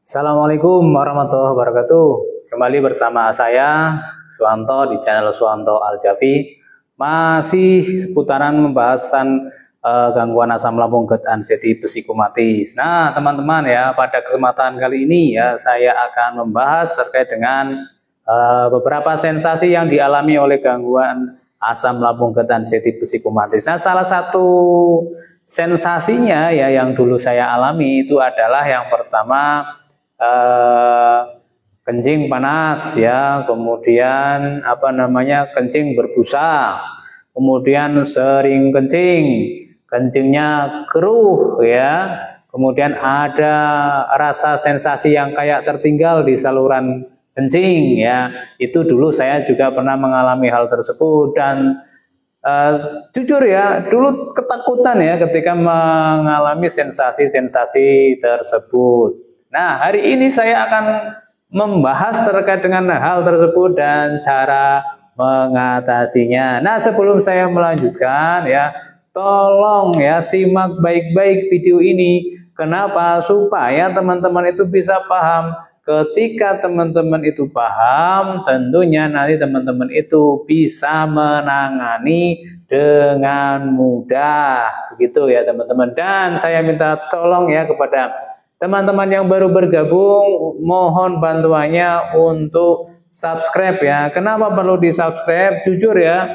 Assalamualaikum warahmatullahi wabarakatuh. Kembali bersama saya Suwanto di channel Suwanto Aljafi. Masih seputaran pembahasan gangguan asam lambung GERD anxiety psikomatis. Nah, teman-teman ya, pada kesempatan kali ini ya saya akan membahas terkait dengan beberapa sensasi yang dialami oleh gangguan asam lambung GERD anxiety psikomatis. Nah, salah satu sensasinya ya yang dulu saya alami itu adalah yang pertama kencing panas ya, kemudian kencing berbusa, kemudian sering kencingnya keruh ya, kemudian ada rasa sensasi yang kayak tertinggal di saluran kencing ya. Itu dulu saya juga pernah mengalami hal tersebut dan jujur ya, dulu ketakutan ya ketika mengalami sensasi-sensasi tersebut. Nah, hari ini saya akan membahas terkait dengan hal tersebut dan cara mengatasinya. Nah, sebelum saya melanjutkan ya, tolong ya simak baik-baik video ini. Kenapa? Supaya teman-teman itu bisa paham. Ketika teman-teman itu paham, tentunya nanti teman-teman itu bisa menangani dengan mudah. Begitu ya teman-teman. Dan saya minta tolong ya kepada teman-teman yang baru bergabung, mohon bantuannya untuk subscribe ya. Kenapa perlu di subscribe? Jujur ya,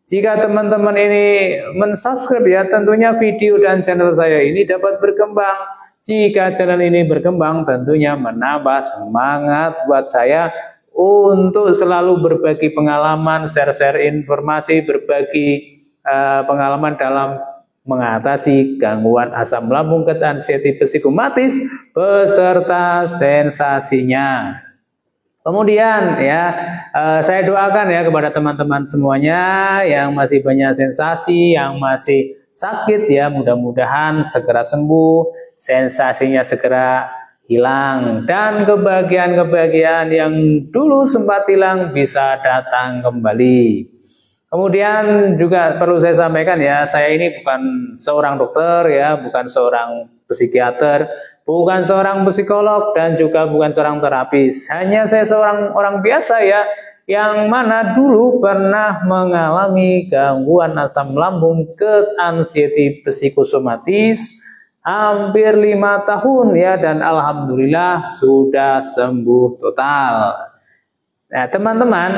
jika teman-teman ini mensubscribe ya, tentunya video dan channel saya ini dapat berkembang. Jika channel ini berkembang, tentunya menambah semangat buat saya untuk selalu berbagi pengalaman, share-share informasi, berbagi pengalaman dalam mengatasi gangguan asam lambung GERD anxiety psikomatis beserta sensasinya. Kemudian ya, saya doakan ya kepada teman-teman semuanya yang masih banyak sensasi, yang masih sakit ya, mudah-mudahan segera sembuh, sensasinya segera hilang, dan kebahagiaan-kebahagiaan yang dulu sempat hilang bisa datang kembali. Kemudian juga perlu saya sampaikan ya, saya ini bukan seorang dokter ya, bukan seorang psikiater, bukan seorang psikolog, dan juga bukan seorang terapis. Hanya saya seorang orang biasa ya, yang mana dulu pernah mengalami gangguan asam lambung GERD anxiety psikosomatis hampir 5 tahun ya, dan alhamdulillah sudah sembuh total. Nah, teman-teman,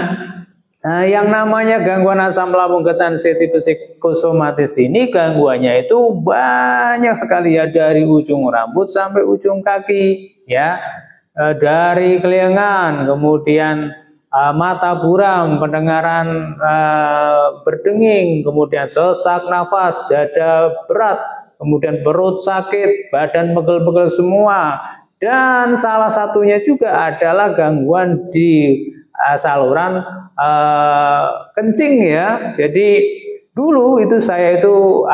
yang namanya gangguan asam lambung GERD anxiety psikosomatis ini gangguannya itu banyak sekali ya, dari ujung rambut sampai ujung kaki ya, dari kelengan, kemudian mata buram, pendengaran berdenging, kemudian sesak nafas, dada berat, kemudian perut sakit, badan pegel-pegel semua, dan salah satunya juga adalah gangguan di saluran kencing ya. Jadi dulu itu saya itu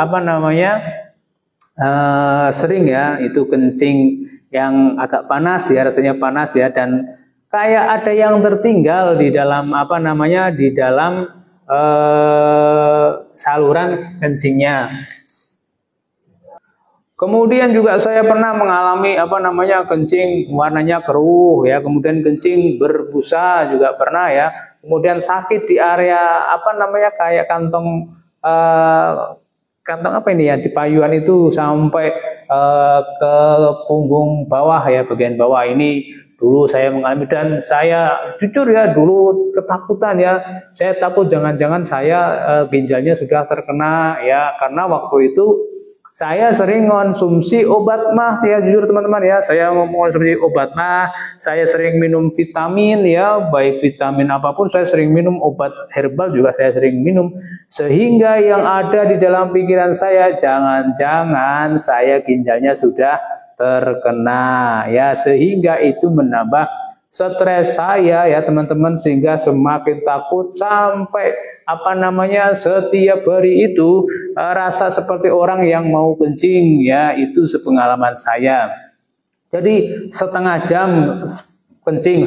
sering ya itu kencing yang agak panas ya, rasanya panas ya, dan kayak ada yang tertinggal di dalam di dalam saluran kencingnya. Kemudian juga saya pernah mengalami kencing warnanya keruh ya, kemudian kencing berbusa juga pernah ya. Kemudian sakit di area kayak kantong kantong di payuan itu sampai ke punggung bawah ya, bagian bawah ini dulu saya mengalami, dan saya jujur ya dulu ketakutan ya. Saya takut jangan-jangan saya ginjalnya sudah terkena ya, karena waktu itu saya sering konsumsi obat mah ya, jujur teman-teman ya, saya mengonsumsi obat mah, saya sering minum vitamin ya, baik vitamin apapun saya sering minum, obat herbal juga saya sering minum, sehingga yang ada di dalam pikiran saya, jangan-jangan saya ginjalnya sudah terkena ya, sehingga itu menambah stres saya ya teman-teman, sehingga semakin takut sampai setiap hari itu rasa seperti orang yang mau kencing ya, itu sepengalaman saya. Jadi setengah jam kencing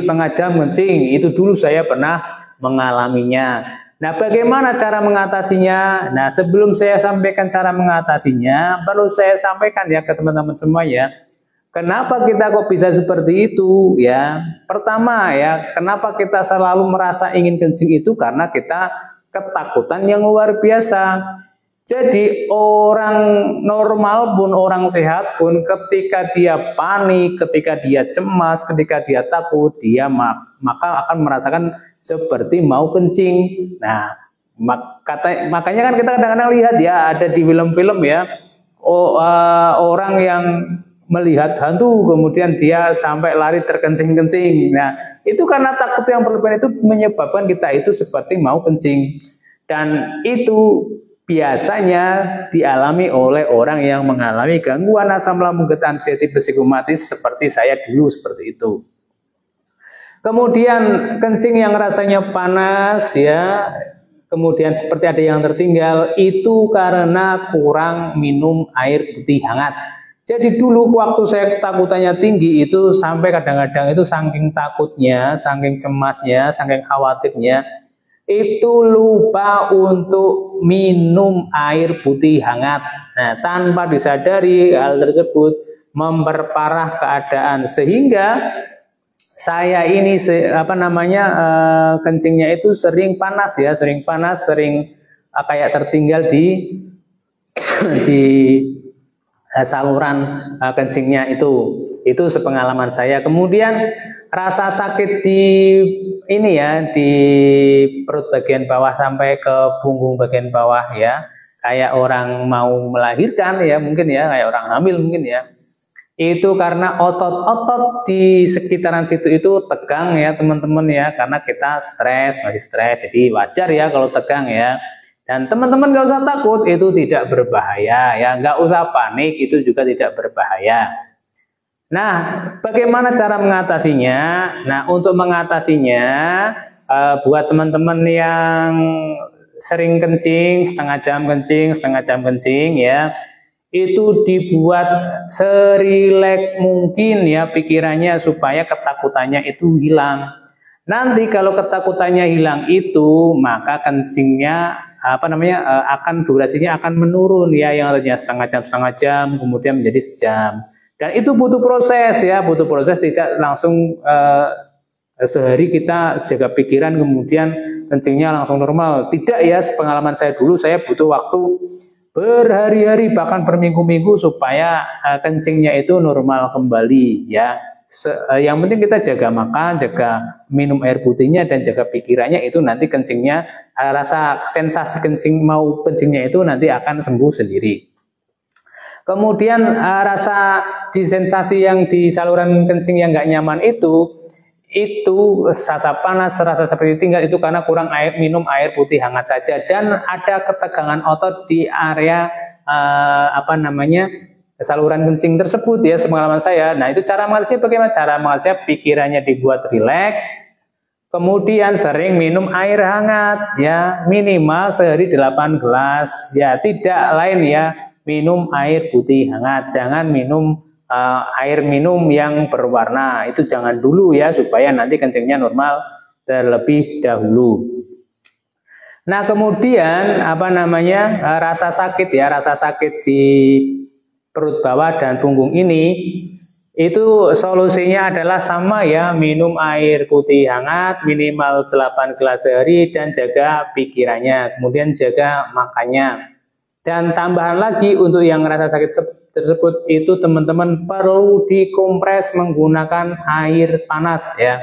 itu dulu saya pernah mengalaminya. Nah, bagaimana cara mengatasinya? Nah, sebelum saya sampaikan cara mengatasinya, perlu saya sampaikan ya ke teman-teman semua ya. Kenapa kita kok bisa seperti itu? Ya, pertama ya, kenapa kita selalu merasa ingin kencing itu karena kita ketakutan yang luar biasa. Jadi orang normal pun, orang sehat pun, ketika dia panik, ketika dia cemas, ketika dia takut, dia maka akan merasakan seperti mau kencing. Nah, makanya kan kita kadang-kadang lihat ya, ada di film-film ya, orang yang melihat hantu kemudian dia sampai lari terkencing-kencing. Nah, itu karena takut yang berlebihan itu menyebabkan kita itu seperti mau kencing. Dan itu biasanya dialami oleh orang yang mengalami gangguan asam lambung getaran sensitif psikomatis seperti saya dulu seperti itu. Kemudian kencing yang rasanya panas ya, kemudian seperti ada yang tertinggal, itu karena kurang minum air putih hangat. Jadi dulu waktu saya ketakutannya tinggi itu sampai kadang-kadang itu saking takutnya, saking cemasnya, saking khawatirnya, itu lupa untuk minum air putih hangat. Nah, tanpa disadari hal tersebut memperparah keadaan sehingga saya ini kencingnya itu sering panas ya, sering kayak tertinggal di saluran kencingnya itu sepengalaman saya. Kemudian rasa sakit di di perut bagian bawah sampai ke punggung bagian bawah ya, kayak orang mau melahirkan ya, mungkin ya, kayak orang hamil mungkin ya. Itu karena otot-otot di sekitaran situ itu tegang ya teman-teman ya, karena kita masih stres, jadi wajar ya kalau tegang ya. Dan teman-teman gak usah takut, itu tidak berbahaya ya, gak usah panik, itu juga tidak berbahaya. Nah, bagaimana cara mengatasinya? Nah, untuk mengatasinya, buat teman-teman yang sering kencing, setengah jam kencing ya, itu dibuat serileks mungkin ya pikirannya supaya ketakutannya itu hilang. Nanti kalau ketakutannya hilang itu, maka kencingnya akan durasinya akan menurun ya, yang tadinya setengah jam kemudian menjadi sejam. Dan itu butuh proses ya, tidak langsung sehari kita jaga pikiran kemudian kencingnya langsung normal. Tidak ya, sepengalaman saya dulu saya butuh waktu berhari-hari bahkan berminggu-minggu supaya kencingnya itu normal kembali ya. Yang penting kita jaga makan, jaga minum air putihnya dan jaga pikirannya, itu nanti kencingnya, rasa sensasi kencingnya itu nanti akan sembuh sendiri. Kemudian rasa sensasi yang di saluran kencing yang nggak nyaman itu rasa panas, rasa seperti tinggal, itu karena kurang minum air putih hangat saja, dan ada ketegangan otot di area saluran kencing tersebut ya, sepengalaman saya. Nah, itu cara mengatasinya bagaimana? Cara mengatasinya pikirannya dibuat rileks, kemudian sering minum air hangat ya, minimal sehari 8 gelas ya, tidak lain ya, minum air putih hangat, jangan minum air minum yang berwarna, itu jangan dulu ya, supaya nanti kencingnya normal terlebih dahulu. Nah, kemudian rasa sakit ya, rasa sakit di perut bawah dan punggung ini, itu solusinya adalah sama ya, minum air putih hangat minimal 8 gelas sehari dan jaga pikirannya, kemudian jaga makannya. Dan tambahan lagi untuk yang rasa sakit tersebut itu teman-teman perlu dikompres menggunakan air panas ya.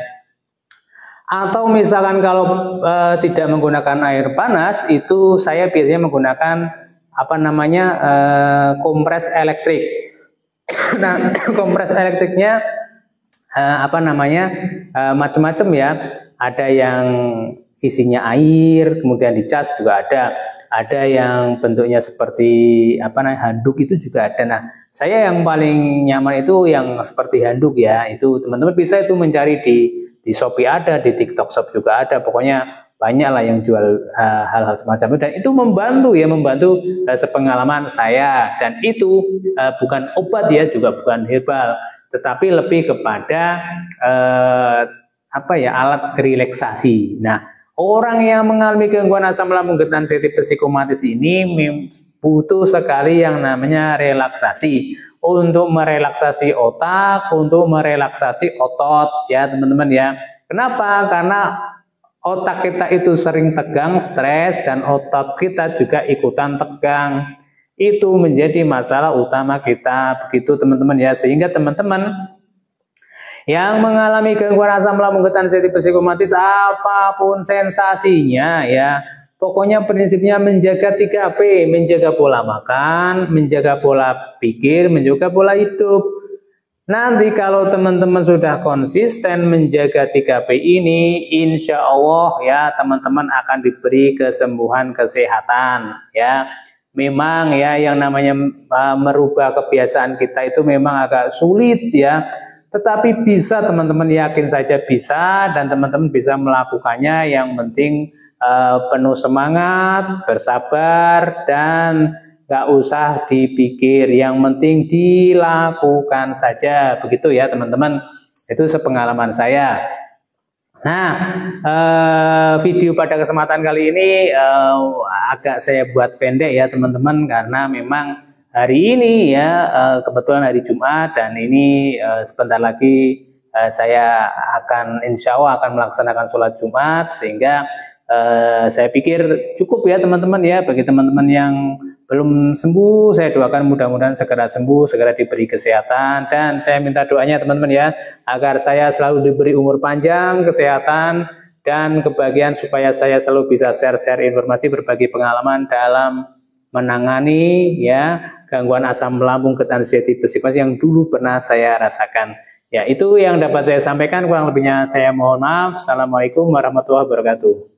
Atau misalkan kalau tidak menggunakan air panas, itu saya biasanya menggunakan kompres elektrik. Nah, kompres elektriknya macam-macam ya. Ada yang isinya air, kemudian dicas juga ada. Ada yang bentuknya seperti handuk, itu juga ada. Nah, saya yang paling nyaman itu yang seperti handuk ya. Itu teman-teman bisa itu mencari di Shopee ada, di TikTok Shop juga ada. Pokoknya banyak lah yang jual hal-hal semacam itu, dan itu membantu sepengalaman saya. Dan itu bukan obat ya, juga bukan herbal, tetapi lebih kepada alat relaksasi. Nah, orang yang mengalami gangguan asam lambung getaran sensitif psikomatis ini butuh sekali yang namanya relaksasi untuk merelaksasi otak, untuk merelaksasi otot ya teman-teman ya. Kenapa? Karena otak kita itu sering tegang, stres, dan otot kita juga ikutan tegang. Itu menjadi masalah utama kita, begitu teman-teman ya. Sehingga teman-teman yang mengalami gangguan asam lambung, ketan sensitif, psikosomatis, apapun sensasinya ya, pokoknya prinsipnya menjaga 3P, menjaga pola makan, menjaga pola pikir, menjaga pola hidup. Nanti kalau teman-teman sudah konsisten menjaga 3P ini, insya Allah ya teman-teman akan diberi kesembuhan kesehatan ya. Memang ya yang namanya merubah kebiasaan kita itu memang agak sulit ya. Tetapi bisa teman-teman, yakin saja bisa, dan teman-teman bisa melakukannya. Yang penting penuh semangat, bersabar, dan gak usah dipikir, yang penting dilakukan saja, begitu ya teman-teman. Itu sepengalaman saya. Nah, video pada kesempatan kali ini agak saya buat pendek ya teman-teman, karena memang hari ini ya kebetulan hari Jumat, dan ini sebentar lagi saya akan insya Allah akan melaksanakan sholat Jumat, sehingga saya pikir cukup ya teman-teman ya. Bagi teman-teman yang belum sembuh, saya doakan mudah-mudahan segera sembuh, segera diberi kesehatan, dan saya minta doanya teman-teman ya, agar saya selalu diberi umur panjang, kesehatan, dan kebahagiaan, supaya saya selalu bisa share-share informasi, berbagi pengalaman dalam menangani ya gangguan asam lambung, ketan sensitif, psikosomatis yang dulu pernah saya rasakan. Ya, itu yang dapat saya sampaikan, kurang lebihnya saya mohon maaf. Assalamualaikum warahmatullahi wabarakatuh.